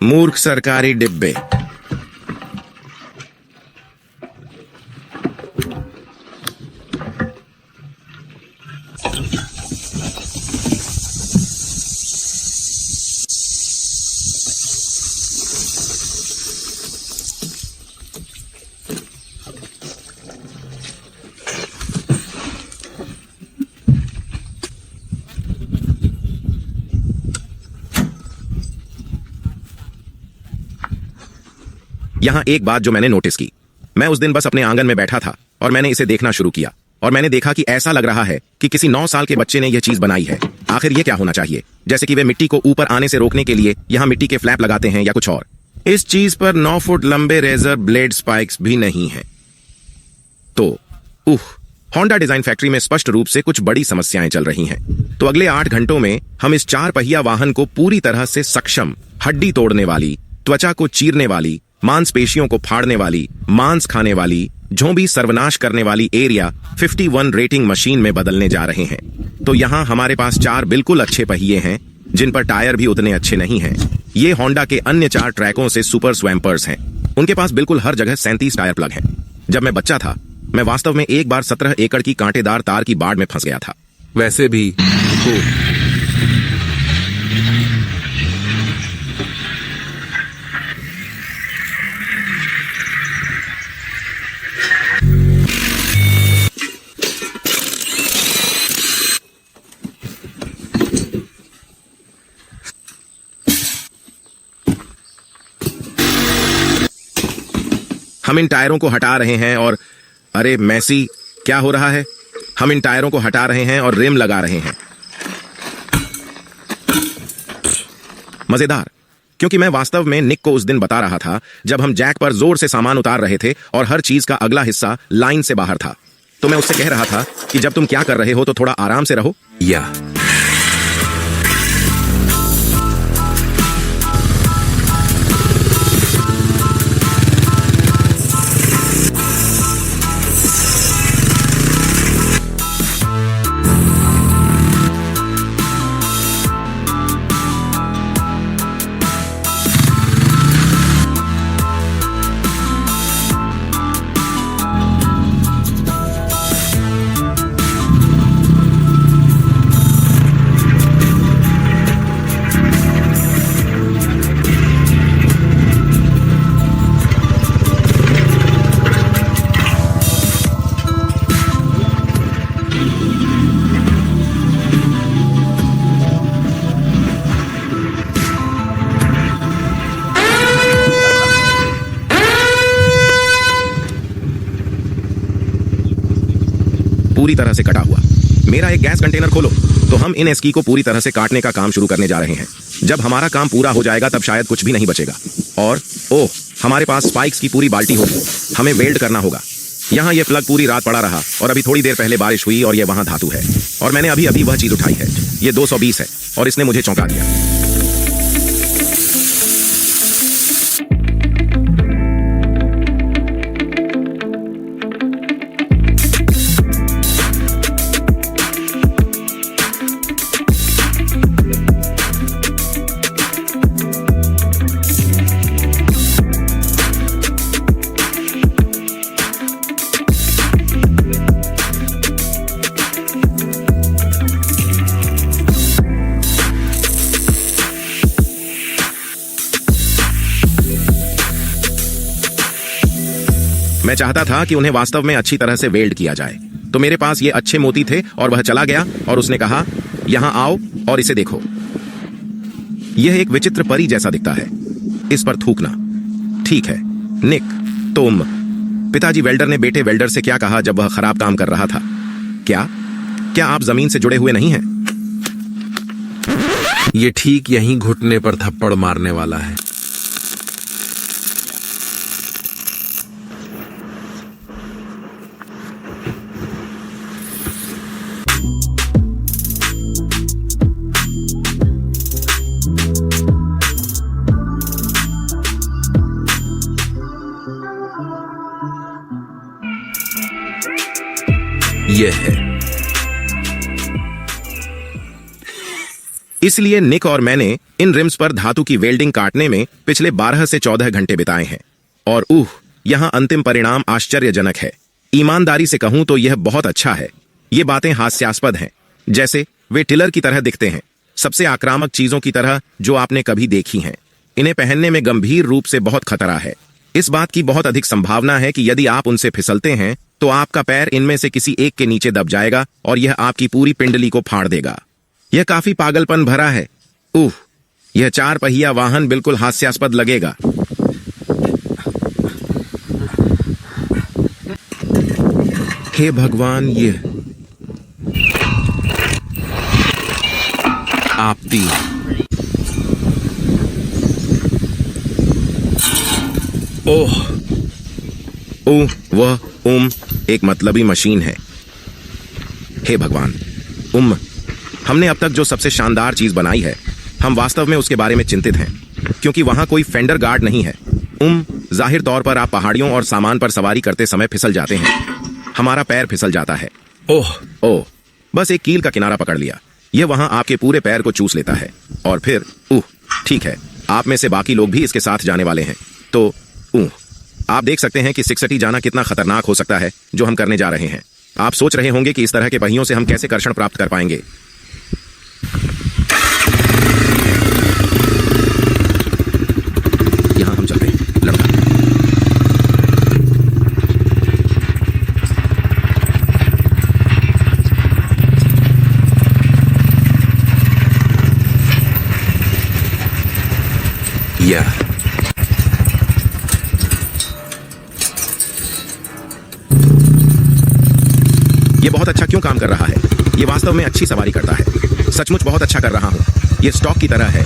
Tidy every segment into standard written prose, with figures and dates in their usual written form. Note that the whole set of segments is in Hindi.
मूर्ख सरकारी डिब्बे। यहां एक बात जो मैंने नोटिस की, मैं उस दिन बस अपने आंगन में बैठा था और मैंने इसे देखना शुरू किया और मैंने देखा कि ऐसा लग रहा है कि किसी 9 साल के बच्चे ने यह चीज बनाई है। आखिर ये क्या होना चाहिए? जैसे कि वे मिट्टी को ऊपर आने से रोकने के लिए यहां मिट्टी के फ्लैप लगाते हैं या कुछ और। इस चीज पर 9 फुट लंबे रेजर ब्लेड स्पाइक्स भी नहीं है। तो होंडा डिजाइन फैक्ट्री में स्पष्ट रूप से कुछ बड़ी समस्याएं चल रही हैं। तो अगले 8 घंटों में हम इस 4 पहिया वाहन को पूरी तरह से सक्षम, हड्डी तोड़ने वाली, त्वचा को चीरने वाली, मांसपेशियों को फाड़ने वाली, मांस खाने वाली, झोंबी सर्वनाश करने वाली एरिया 51 रेटिंग मशीन में बदलने जा रहे हैं। तो यहां हमारे पास 4 बिल्कुल अच्छे पहिए हैं जिन पर टायर भी उतने अच्छे नहीं हैं। ये होंडा के अन्य 4 ट्रैकों से सुपर स्वैम्पर्स हैं। उनके पास बिल्कुल हर जगह 37 टायर प्लग हैं। जब मैं बच्चा था, मैं वास्तव में एक बार 17 एकड़ की कांटेदार तार की बाड़ में फंस गया था। वैसे भी हम इन टायरों को हटा रहे हैं और अरे मैसी, क्या हो रहा है? हम इन टायरों को हटा रहे हैं और रिम लगा रहे हैं। मजेदार, क्योंकि मैं वास्तव में निक को उस दिन बता रहा था जब हम जैक पर जोर से सामान उतार रहे थे और हर चीज का अगला हिस्सा लाइन से बाहर था। तो मैं उससे कह रहा था कि जब तुम क्या कर रहे हो तो थोड़ा आराम से रहो। या पूरी तरह से कटा हुआ मेरा एक गैस कंटेनर खोलो। तो हम इन एस्की को पूरी तरह से काटने का काम शुरू करने जा रहे हैं। जब हमारा काम पूरा हो जाएगा तब शायद कुछ भी नहीं बचेगा। और ओह, हमारे पास स्पाइक्स की पूरी बाल्टी होगी। हमें वेल्ड करना होगा। यहाँ ये प्लग पूरी रात पड़ा रहा और अभी थोड़ी देर पहले बारिश हुई और ये वहां धातु है। और मैंने अभी अभी वह चीज उठाई है। ये 220 है और इसने मुझे चौंका दिया। मैं चाहता था कि उन्हें वास्तव में अच्छी तरह से वेल्ड किया जाए। तो मेरे पास ये अच्छे मोती थे और वह चला गया और उसने कहा, यहां आओ और इसे देखो। यह एक विचित्र परी जैसा दिखता है। इस पर थूकना ठीक है। निक, तुम पिताजी वेल्डर ने बेटे वेल्डर से क्या कहा जब वह खराब काम कर रहा था? क्या आप जमीन से जुड़े हुए नहीं हैं? ये ठीक यहीं घुटने पर थप्पड़ मारने वाला है। यह है इसलिए निक और मैंने इन रिम्स पर धातु की वेल्डिंग काटने में पिछले 12 से 14 घंटे बिताए हैं। और यहाँ अंतिम परिणाम आश्चर्यजनक है। ईमानदारी से कहूं तो यह बहुत अच्छा है। ये बातें हास्यास्पद हैं, जैसे वे टिलर की तरह दिखते हैं, सबसे आक्रामक चीजों की तरह जो आपने कभी देखी हैं। इन्हें पहनने में गंभीर रूप से बहुत खतरा है। इस बात की बहुत अधिक संभावना है कि यदि आप उनसे फिसलते हैं तो आपका पैर इनमें से किसी एक के नीचे दब जाएगा और यह आपकी पूरी पिंडली को फाड़ देगा। यह काफी पागलपन भरा है। यह 4 पहिया वाहन बिल्कुल हास्यास्पद लगेगा। हे भगवान, ये आपती वह एक मतलबी मशीन है। हे भगवान, हमने अब तक जो सबसे शानदार चीज बनाई है, हम वास्तव में उसके बारे में चिंतित हैं, क्योंकि वहां कोई फेंडर गार्ड नहीं है। जाहिर तौर पर आप पहाड़ियों और सामान पर सवारी करते समय फिसल जाते हैं। हमारा पैर फिसल जाता है। बस एक कील का किनारा पकड़ लिया, यह वहां आपके पूरे पैर को चूस लेता है। और फिर ठीक है, आप में से बाकी लोग भी इसके साथ जाने वाले हैं। तो आप देख सकते हैं कि 660 जाना कितना खतरनाक हो सकता है जो हम करने जा रहे हैं। आप सोच रहे होंगे कि इस तरह के पहियों से हम कैसे कर्षण प्राप्त कर पाएंगे। यहां हम चलते हैं, लड़का। ये बहुत अच्छा क्यों काम कर रहा है? ये वास्तव में अच्छी सवारी करता है। सचमुच बहुत अच्छा कर रहा हूं। ये स्टॉक की तरह है।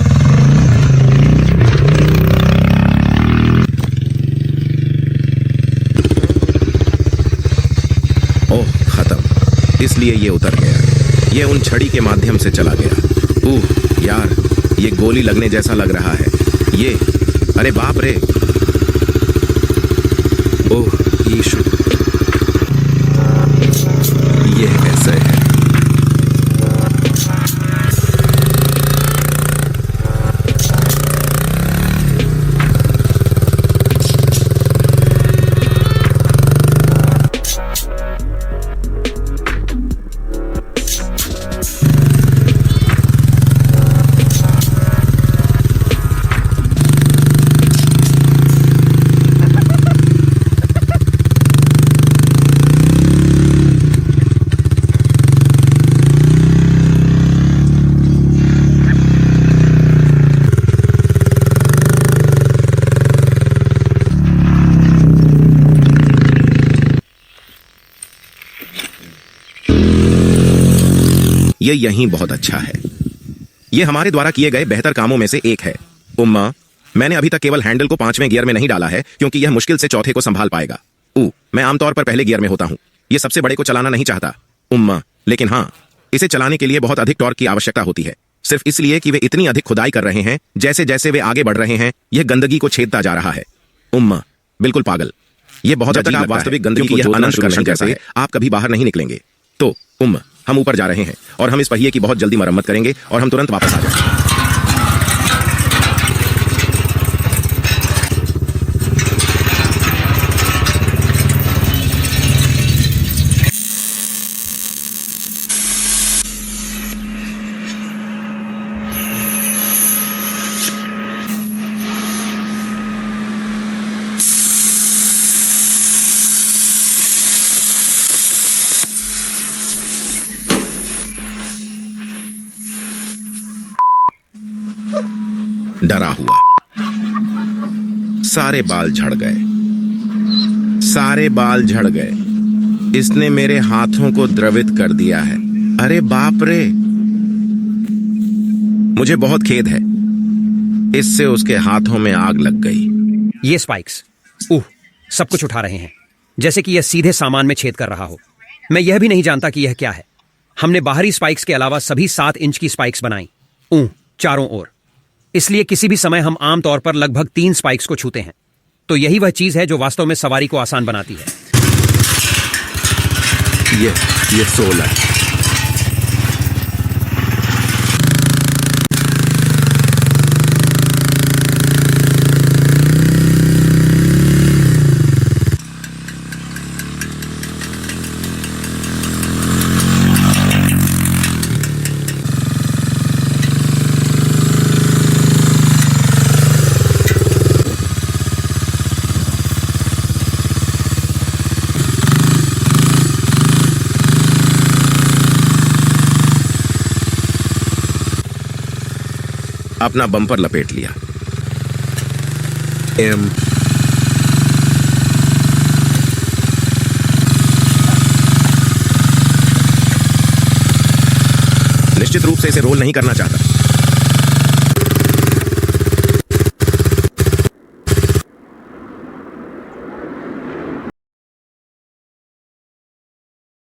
खत्म। इसलिए ये उतर गया। ये उन छड़ी के माध्यम से चला गया। यार, ये गोली लगने जैसा लग रहा है। ये, अरे बाप रे। यीशु, ये कैसे है? ये यहीं बहुत अच्छा है। ये हमारे द्वारा किए गए बेहतर कामों में से एक है। मैंने अभी तक केवल हैंडल को 5वें गियर में नहीं डाला है, क्योंकि यह मुश्किल से चौथे को संभाल पाएगा। मैं आमतौर पर पहले गियर में होता हूं। ये सबसे बड़े को चलाना नहीं चाहता। लेकिन हाँ, इसे चलाने के लिए बहुत अधिक टॉर्क की आवश्यकता होती है, सिर्फ इसलिए कि वे इतनी अधिक खुदाई कर रहे हैं। जैसे जैसे वे आगे बढ़ रहे हैं, यह गंदगी को छेदता जा रहा है। बिल्कुल पागल। ये बहुत अजीब लगता है, वास्तविक गंदगी को जोड़ना शुरू नहीं करते, आप कभी बाहर नहीं निकलेंगे। तो हम ऊपर जा रहे हैं और हम इस पहिए की बहुत जल्दी मरम्मत करेंगे और हम तुरंत वापस आ जाएंगे। डरा हुआ। सारे बाल झड़ गए, सारे बाल झड़ गए। इसने मेरे हाथों को द्रवित कर दिया है। अरे बाप रे, मुझे बहुत खेद है। इससे उसके हाथों में आग लग गई। ये स्पाइक्स सब कुछ उठा रहे हैं, जैसे कि यह सीधे सामान में छेद कर रहा हो। मैं यह भी नहीं जानता कि यह क्या है। हमने बाहरी स्पाइक्स के अलावा सभी 7 इंच की स्पाइक्स बनाई, चारों ओर। इसलिए किसी भी समय हम आमतौर पर लगभग 3 स्पाइक्स को छूते हैं। तो यही वह चीज है जो वास्तव में सवारी को आसान बनाती है। ये सोल है। अपना बम्पर लपेट लिया। M निश्चित रूप से इसे रोल नहीं करना चाहता।